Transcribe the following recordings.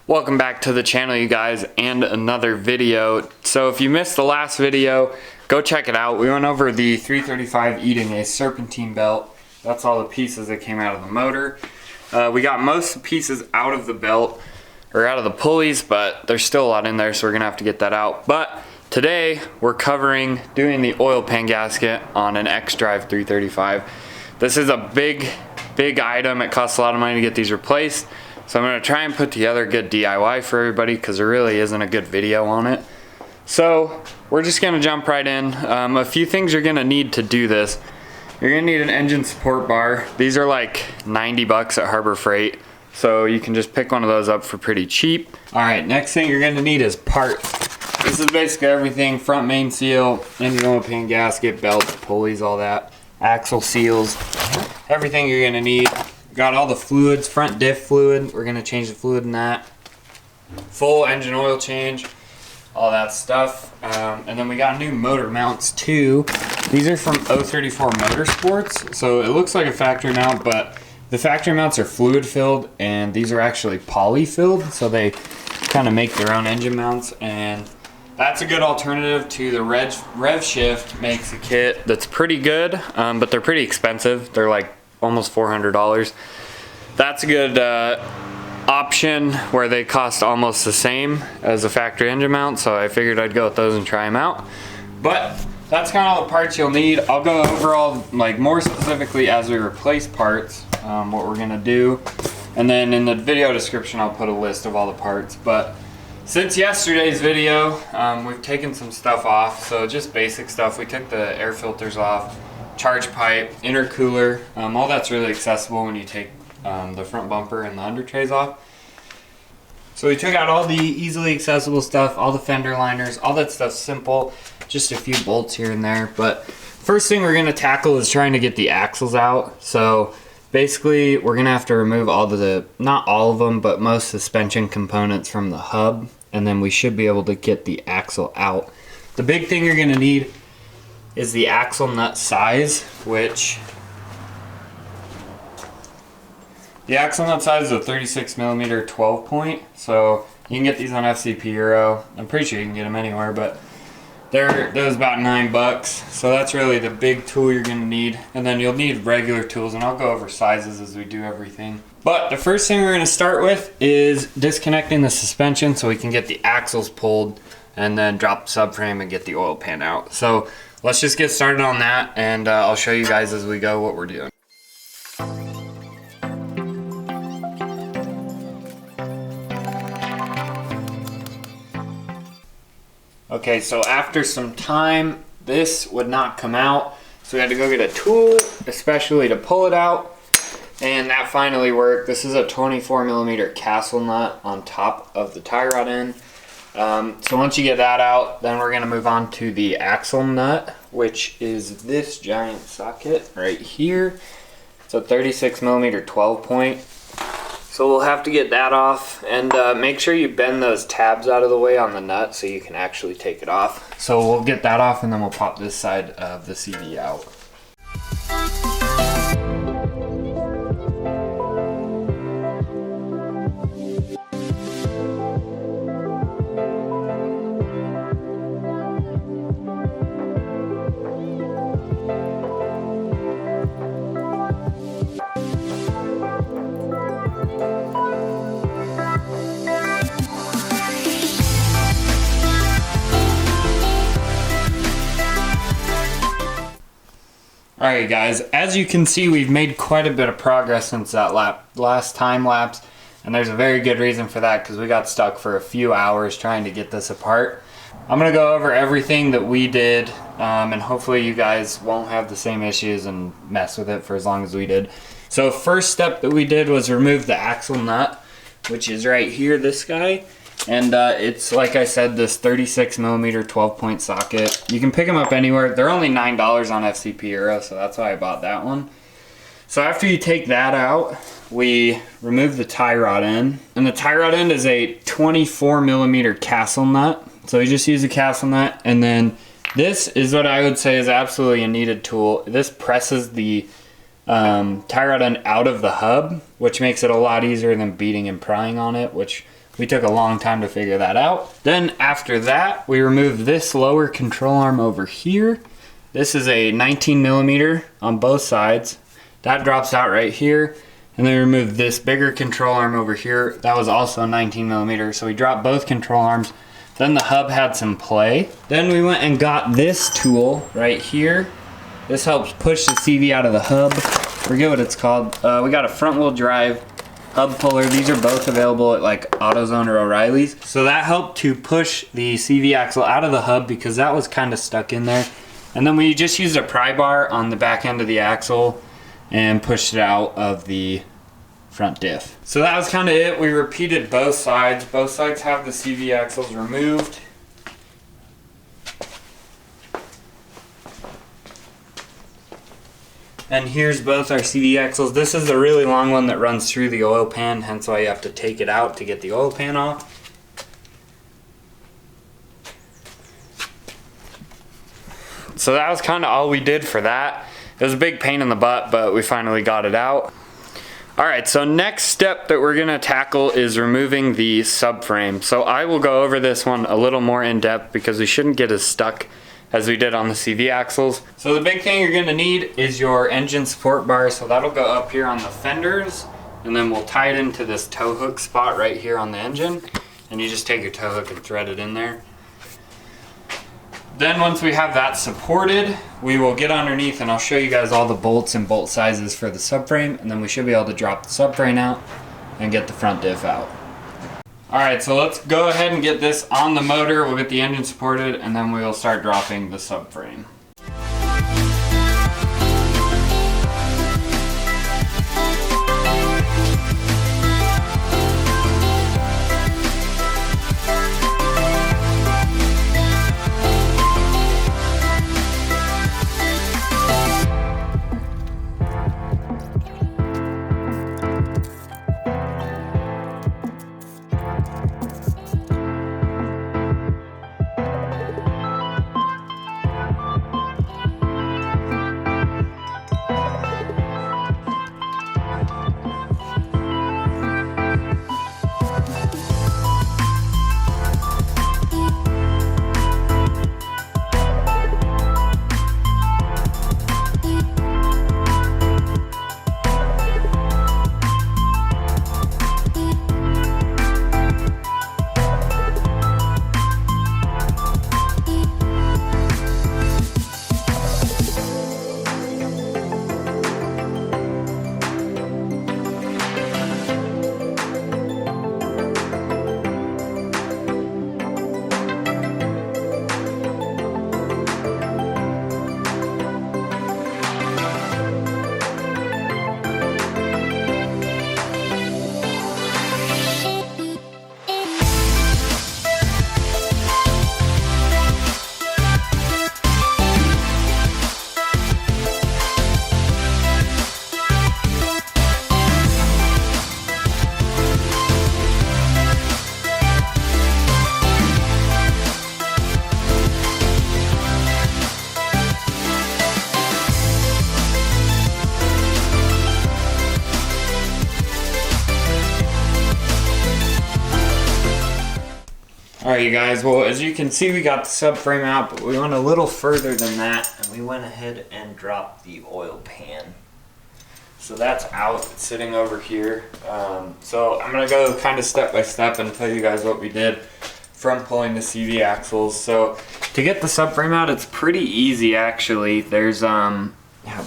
Welcome back to the channel, you guys, and another video. So if you missed the last video, go check it out. We went over the 335 eating a serpentine belt. That's all the pieces that came out of the motor. We got most of the pieces out of the belt, or out of the pulleys, but there's still a lot in there, so we're gonna have to get that out. But today, we're doing the oil pan gasket on an Xdrive 335. This is a big item. It costs a lot of money to get these replaced. So I'm going to try and put together a good DIY for everybody because there really isn't a good video on it. So we're just going to jump right in. A few things you're going to need to do this. You're going to need an engine support bar. These are like 90 bucks at Harbor Freight. So you can just pick one of those up for pretty cheap. Alright, next thing you're going to need is parts. This is basically everything: front main seal, engine oil pan gasket, belts, pulleys, all that. Axle seals, everything you're going to need. Got all the fluids, front diff fluid, we're gonna change the fluid in that. Full engine oil change, all that stuff. And then we got new motor mounts too. These are from 034 Motorsports. So it looks like a factory mount, but the factory mounts are fluid filled and these are actually poly filled. So they kind of make their own engine mounts, and that's a good alternative to the Rev Shift makes a kit that's pretty good, but they're pretty expensive. They're like almost $400. That's a good option where they cost almost the same as a factory engine mount, so I figured I'd go with those and try them out. But that's kind of all the parts you'll need. I'll go over all, like, more specifically as we replace parts, what we're gonna do, and then in the video description I'll put a list of all the parts. But since yesterday's video, we've taken some stuff off, so just basic stuff. We took the air filters off, charge pipe, intercooler, all that's really accessible when you take the front bumper and the under trays off. So we took out all the easily accessible stuff, all the fender liners, all that stuff's simple, just a few bolts here and there. But first thing we're gonna tackle is trying to get the axles out. So basically we're gonna have to remove all the, not all of them, but most suspension components from the hub, and then we should be able to get the axle out. The big thing you're gonna need is the axle nut size, which the axle nut size is a 36mm 12 point. So you can get these on FCP Euro. I'm pretty sure you can get them anywhere, but those about $9. So that's really the big tool you're gonna need. And then you'll need regular tools, and I'll go over sizes as we do everything. But the first thing we're gonna start with is disconnecting the suspension so we can get the axles pulled and then drop the subframe and get the oil pan out. So let's just get started on that, and I'll show you guys as we go what we're doing. Okay, so after some time, this would not come out. So we had to go get a tool, especially to pull it out, and that finally worked. This is a 24mm castle nut on top of the tie rod end. So once you get that out, then we're gonna move on to the axle nut, which is this giant socket right here. It's a 36mm 12 point. So we'll have to get that off, and make sure you bend those tabs out of the way on the nut so you can actually take it off. So we'll get that off, and then we'll pop this side of the CV out. Alright guys, as you can see, we've made quite a bit of progress since that last time lapse, and there's a very good reason for that, because we got stuck for a few hours trying to get this apart. I'm going to go over everything that we did, and hopefully you guys won't have the same issues and mess with it for as long as we did. So first step that we did was remove the axle nut, which is right here, this guy. And it's, like I said, this 36mm 12 point socket. You can pick them up anywhere. They're only $9 on FCP Euro, so that's why I bought that one. So after you take that out, we remove the tie rod end. And the tie rod end is a 24mm castle nut. So we just use a castle nut, and then this is what I would say is absolutely a needed tool. This presses the tie rod end out of the hub, which makes it a lot easier than beating and prying on it, which We took a long time to figure that out. Then after that, we removed this lower control arm over here. This is a 19mm on both sides. That drops out right here. And then we removed this bigger control arm over here. That was also 19mm, so we dropped both control arms. Then the hub had some play. Then we went and got this tool right here. This helps push the CV out of the hub. Forget what it's called. We got a front wheel drive hub puller. These are both available at like AutoZone or O'Reilly's. So that helped to push the CV axle out of the hub because that was kind of stuck in there. And then we just used a pry bar on the back end of the axle and pushed it out of the front diff. So that was kind of it. We repeated both sides. Both sides have the CV axles removed. And here's both our CV axles. This is the really long one that runs through the oil pan, hence why you have to take it out to get the oil pan off. So that was kind of all we did for that. It was a big pain in the butt, but we finally got it out. Alright, so next step that we're going to tackle is removing the subframe. So I will go over this one a little more in depth because we shouldn't get as stuck as we did on the CV axles. So the big thing you're going to need is your engine support bar. So that'll go up here on the fenders, and then we'll tie it into this tow hook spot right here on the engine. And you just take your tow hook and thread it in there. Then once we have that supported, we will get underneath and I'll show you guys all the bolts and bolt sizes for the subframe, and then we should be able to drop the subframe out and get the front diff out. Alright, so let's go ahead and get this on the motor. We'll get the engine supported and then we'll start dropping the subframe. Alright you guys, well as you can see we got the subframe out, but we went a little further than that and we went ahead and dropped the oil pan. So that's out, it's sitting over here. So I'm going to go kind of step by step and tell you guys what we did from pulling the CV axles. So to get the subframe out, it's pretty easy actually. There's, how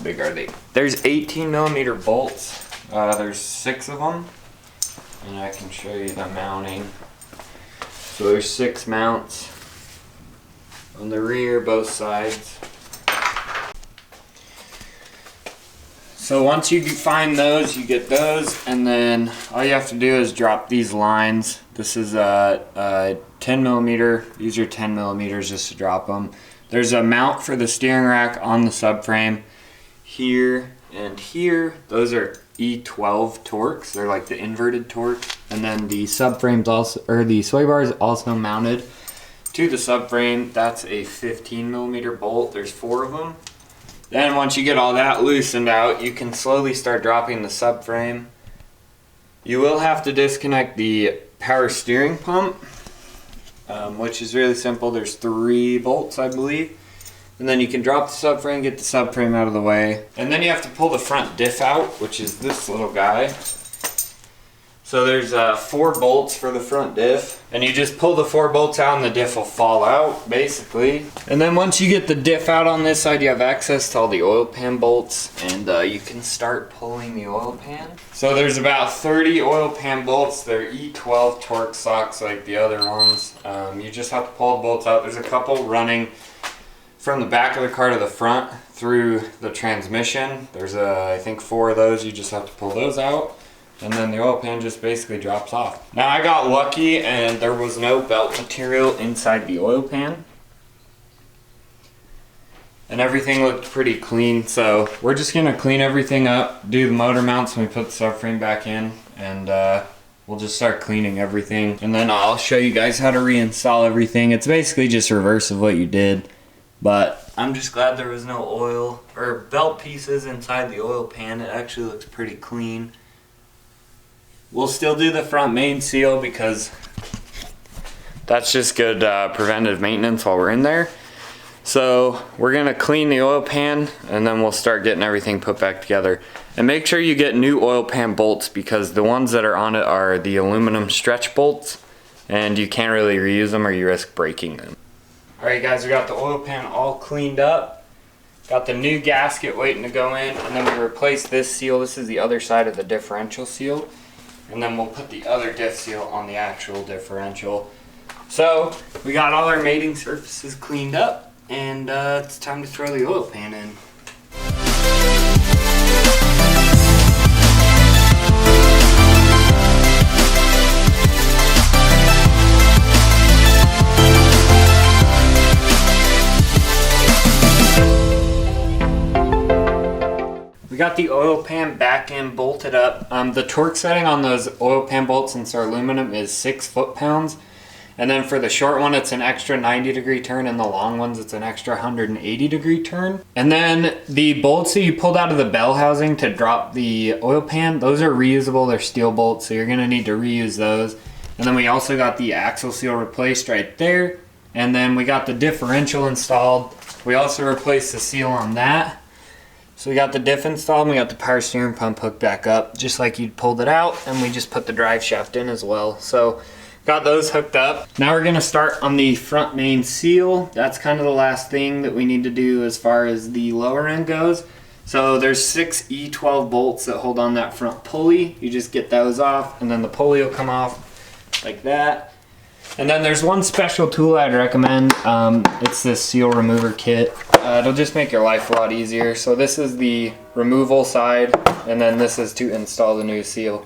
big are they? There's 18mm bolts. There's 6 of them. And I can show you the mounting. So there's 6 mounts on the rear, both sides. So once you find those, you get those, and then all you have to do is drop these lines. This is a 10mm. These are 10mm just to drop them. There's a mount for the steering rack on the subframe here and here. Those are E12 Torx. They're like the inverted torque. And then the subframe's also, or the sway bar is also mounted to the subframe. That's a 15mm bolt. There's 4 of them. Then once you get all that loosened out, you can slowly start dropping the subframe. You will have to disconnect the power steering pump, which is really simple. There's 3 bolts, I believe. And then you can drop the subframe, get the subframe out of the way. And then you have to pull the front diff out, which is this little guy. So there's 4 bolts for the front diff. And you just pull the 4 bolts out and the diff will fall out, basically. And then once you get the diff out on this side, you have access to all the oil pan bolts. And you can start pulling the oil pan. So there's about 30 oil pan bolts. They're E12 torque socks like the other ones. You just have to pull the bolts out. There's a couple running from the back of the car to the front through the transmission. There's I think 4 of those. You just have to pull those out. And then the oil pan just basically drops off. Now I got lucky and there was no belt material inside the oil pan. And everything looked pretty clean, so we're just gonna clean everything up, do the motor mounts when we put the subframe back in, and we'll just start cleaning everything. And then I'll show you guys how to reinstall everything. It's basically just reverse of what you did, but I'm just glad there was no oil or belt pieces inside the oil pan. It actually looks pretty clean. We'll still do the front main seal because that's just good preventive maintenance while we're in there. So we're gonna clean the oil pan and then we'll start getting everything put back together. And make sure you get new oil pan bolts because the ones that are on it are the aluminum stretch bolts and you can't really reuse them or you risk breaking them. Alright guys, we got the oil pan all cleaned up. Got the new gasket waiting to go in, and then we replaced this seal. This is the other side of the differential seal. And then we'll put the other diff seal on the actual differential. So we got all our mating surfaces cleaned up, and it's time to throw the oil pan in. We got the oil pan back in, bolted up. The torque setting on those oil pan bolts, since they're aluminum, is 6 foot-pounds. And then for the short one, it's an extra 90-degree turn, and the long ones, it's an extra 180-degree turn. And then the bolts that you pulled out of the bell housing to drop the oil pan, those are reusable. They're steel bolts, so you're gonna need to reuse those. And then we also got the axle seal replaced right there. And then we got the differential installed. We also replaced the seal on that. So we got the diff installed and we got the power steering pump hooked back up, just like you pulled it out, and we just put the drive shaft in as well. So got those hooked up. Now we're gonna start on the front main seal. That's kind of the last thing that we need to do as far as the lower end goes. So there's 6 E12 bolts that hold on that front pulley. You just get those off and then the pulley will come off like that. And then there's one special tool I'd recommend. It's this seal remover kit. It'll just make your life a lot easier. So this is the removal side, and then this is to install the new seal.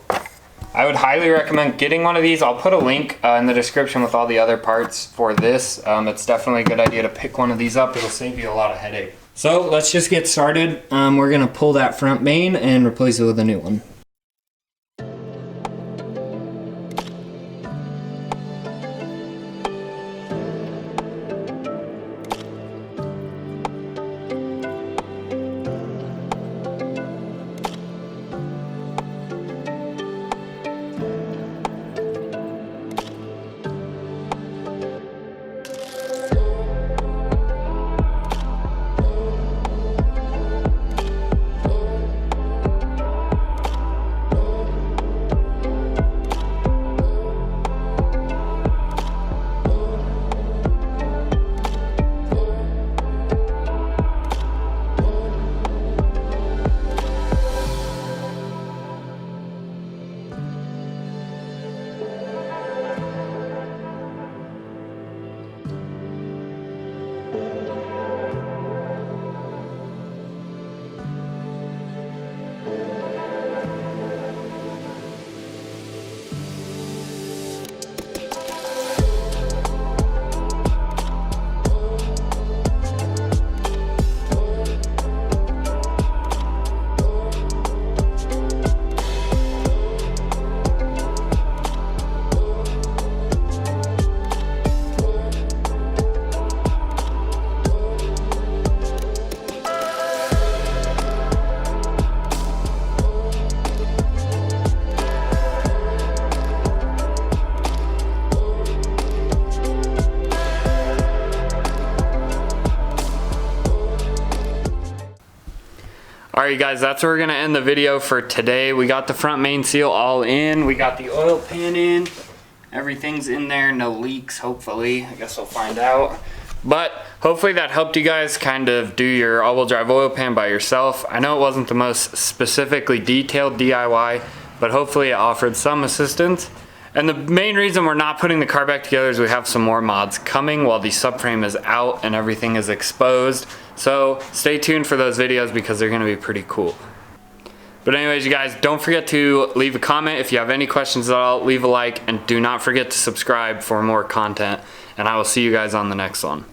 I would highly recommend getting one of these. I'll put a link in the description with all the other parts for this. It's definitely a good idea to pick one of these up. It'll save you a lot of headache. So let's just get started. We're gonna pull that front main and replace it with a new one. Alright guys, that's where we're gonna end the video for today. We got the front main seal all in, we got the oil pan in, everything's in there, no leaks hopefully. I guess we'll find out. But hopefully that helped you guys kind of do your all-wheel drive oil pan by yourself. I know it wasn't the most specifically detailed DIY, but hopefully it offered some assistance. And the main reason we're not putting the car back together is we have some more mods coming while the subframe is out and everything is exposed. So stay tuned for those videos because they're gonna be pretty cool. But anyways, you guys, don't forget to leave a comment. If you have any questions at all, leave a like, and do not forget to subscribe for more content. And I will see you guys on the next one.